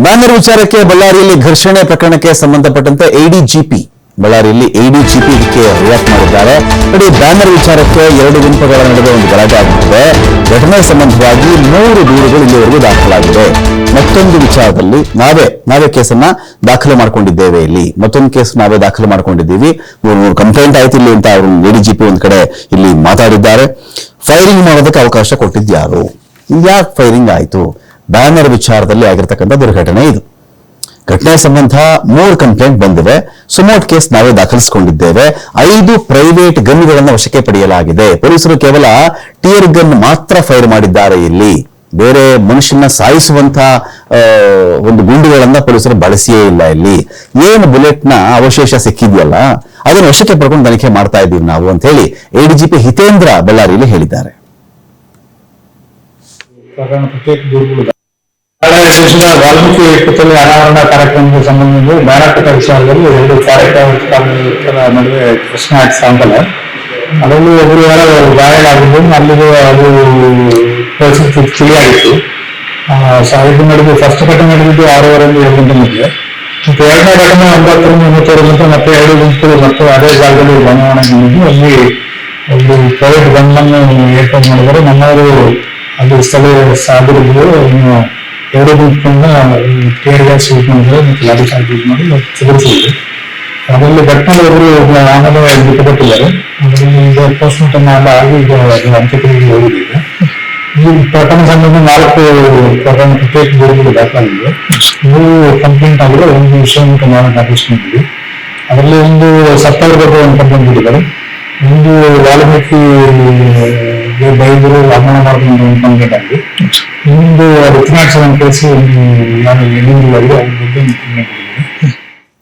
Banner ವಿಚಾರಕ್ಕೆ ಬಳ್ಳಾರಿಯಲ್ಲಿ ಘರ್ಷಣೆ ಪ್ರಕರಣಕ್ಕೆ ಸಂಬಂಧಪಟ್ಟಂತೆ ಎಡಿಜಿಪಿ ಬಳ್ಳಾರಿಯಲ್ಲಿ ಎಡಿಜಿಪಿ ಇದಕ್ಕೆ ರಿಯಾಕ್ಟ್ ಮಾಡಿದ್ದಾರೆ. ನೋಡಿ, ಬ್ಯಾನರ್ ವಿಚಾರಕ್ಕೆ 2 ಗುಂಪುಗಳ ನಡುವೆ ಒಂದು ಗಲಾಟೆ ಆಗುತ್ತಿದೆ. ಘಟನೆ ಸಂಬಂಧವಾಗಿ 3 ದೂರುಗಳು ಇಲ್ಲಿವರೆಗೂ ದಾಖಲಾಗಿದೆ. ಮತ್ತೊಂದು ವಿಚಾರದಲ್ಲಿ ನಾವೇ ಕೇಸನ್ನ ದಾಖಲು ಮಾಡಿಕೊಂಡಿದ್ದೇವೆ. ಇಲ್ಲಿ ಮತ್ತೊಂದು ಕೇಸ್ ನಾವೇ ದಾಖಲು ಮಾಡಿಕೊಂಡಿದ್ದೀವಿ. ಕಂಪ್ಲೇಂಟ್ ಆಯ್ತು ಇಲ್ಲಿ ಅಂತ ಅವರು ಎಡಿಜಿಪಿ ಒಂದ್ ಕಡೆ ಇಲ್ಲಿ ಮಾತಾಡಿದ್ದಾರೆ. ಫೈರಿಂಗ್ ಮಾಡೋದಕ್ಕೆ ಅವಕಾಶ ಕೊಟ್ಟಿದ್ಯಾರು? ಯಾಕೆ ಫೈರಿಂಗ್ ಆಯ್ತು? ಬ್ಯಾನರ್ ವಿಚಾರದಲ್ಲಿ ಆಗಿರ್ತಕ್ಕಂಥ ದುರ್ಘಟನೆ ಇದು. ಘಟನೆ ಸಂಬಂಧ 3 ಕಂಪ್ಲೇಂಟ್ ಬಂದಿವೆ. ಸುಮೋಟ್ ಕೇಸ್ ನಾವೇ ದಾಖಲಿಸಿಕೊಂಡಿದ್ದೇವೆ. 5 ಪ್ರೈವೇಟ್ ಗನ್ಗಳನ್ನು ವಶಕ್ಕೆ ಪಡೆಯಲಾಗಿದೆ. ಪೊಲೀಸರು ಕೇವಲ ಟಿಯರ್ ಗನ್ ಮಾತ್ರ ಫೈರ್ ಮಾಡಿದ್ದಾರೆ. ಇಲ್ಲಿ ಬೇರೆ ಮನುಷ್ಯನ ಸಾಯಿಸುವಂತ ಒಂದು ಗುಂಡುಗಳನ್ನ ಪೊಲೀಸರು ಬಳಸಿಯೇ ಇಲ್ಲ. ಇಲ್ಲಿ ಏನು ಬುಲೆಟ್ ನ ಅವಶೇಷ ಸಿಕ್ಕಿದೆಯಲ್ಲ, ಅದನ್ನು ವಶಕ್ಕೆ ಪಡ್ಕೊಂಡು ತನಿಖೆ ಮಾಡ್ತಾ ಇದ್ದೀವಿ ನಾವು ಅಂತ ಹೇಳಿ ಎಡಿಜಿಪಿ ಹಿತೇಂದ್ರ ಬಳ್ಳಾರಿಯಲ್ಲಿ ಹೇಳಿದ್ದಾರೆ. ವಾಲ್ಮೀಕಿ ಪುತ್ತಳಿ ಅನಾವರಣ ಕಾರ್ಯಕ್ರಮಕ್ಕೆ ಸಂಬಂಧಿಸಿ ಬ್ಯಾನರ್ ವಿಚಾರದಲ್ಲಿ 2 ಕಾರ್ಯಕ್ರಮಗಳ ನಡುವೆ ಪ್ರಶ್ನೆ ಸಾಂಗಲ್ಲ. ಅದರಲ್ಲಿ ಒಬ್ಬರು ಗಾಯಗಳಾಗಿದ್ದು ಅಲ್ಲಿಗೂ ಅದು ಪರಿಸ್ಥಿತಿ ತಿಳಿಯಾಗಿತ್ತು. ಇದು ನಡೆದು ಫಸ್ಟ್ ಘಟನೆ ನಡೆದಿದ್ದು 6:30 7 ಗಂಟೆ ಮಧ್ಯೆ. ಮತ್ತು 2ನೇ ಘಟನೆ 9:32 ಗಂಟೆ ಮತ್ತೆ 2 ಗುಂಪುಗಳು ಮತ್ತು ಅದೇ ಜಾಗದಲ್ಲಿ ಬದಲಾವಣೆಗೊಂಡಿದ್ದು ಅಲ್ಲಿ ಒಂದು ಪ್ರೈವೇಟ್ ಗನ್ನನ್ನು ಏರ್ಪಾಡು ಮಾಡಿದರೆ ನಮ್ಮವರು ಅಲ್ಲಿ ಸ್ಥಳೀಯ ಸಾಧಕರು 2 ಗುಂಪಿನಿಂದ ಟೇರ್ ಗ್ಯಾಸ್ ಯೂಸ್ ಮಾಡಿದ್ರೆ ಮತ್ತು ಲಾಠಿ ಚಾರ್ಜ್ ಯೂಸ್ ಮಾಡಿ ಚಿಕಿತ್ಸಿದ್ರು. ಅದರಲ್ಲಿ ಘಟನೆ ಒಬ್ಬರು ಆಮೇಲೆ ಮೃತಪಟ್ಟಿದ್ದಾರೆ. ಅದರಲ್ಲಿ ಈಗ ಪೋಸ್ಟ್ ಮಾರ್ಟಮ್ ಎಲ್ಲ ಆಗಿ ಈಗ ಅಂತ್ಯಕ್ರಿಯೆಗೆ ಹೋಗಿದ್ದೀವಿ. ಈ ಪ್ರಕರಣ ಸಂಬಂಧ 4 ಪ್ರಕರಣ ಪ್ರತ್ಯೇಕ ದೂರುಗಳು ದಾಖಲಾಗಿದೆ. 3 ಕಂಪ್ಲೇಂಟ್ ಆಗಿದೆ. ಒಂದು ವಿಷಯ ನಾವು ದಾಖಲಿಸ್ಕೊಂಡಿದ್ವಿ. ಅದರಲ್ಲಿ ಒಂದು ಸತ್ತವರ ಬಗ್ಗೆ ಒಂದು ಕಂಪ್ಲೇಂಟ್ ಬಿಟ್ಟಿದ್ದಾರೆ. ಒಂದು ವಾಲ್ಮೀಕಿ ಬೈದರು ಅಪಮಾನ ಮಾಡ್ಕೊಂಡು ಒಂದು ಕಂಪ್ಲೇಂಟ್ ಆಗಿದೆ. ಇನ್ನೊಂದು ಋತುನಾಥ್ ಕೆಲಸ ಒಂದು ಯಾರು ಎಲ್ಲಿವರೆಗೆ ಅವ್ರ ಬಗ್ಗೆ ಕಂಪ್ಲೇಂಟ್ ಆಗಿದೆ.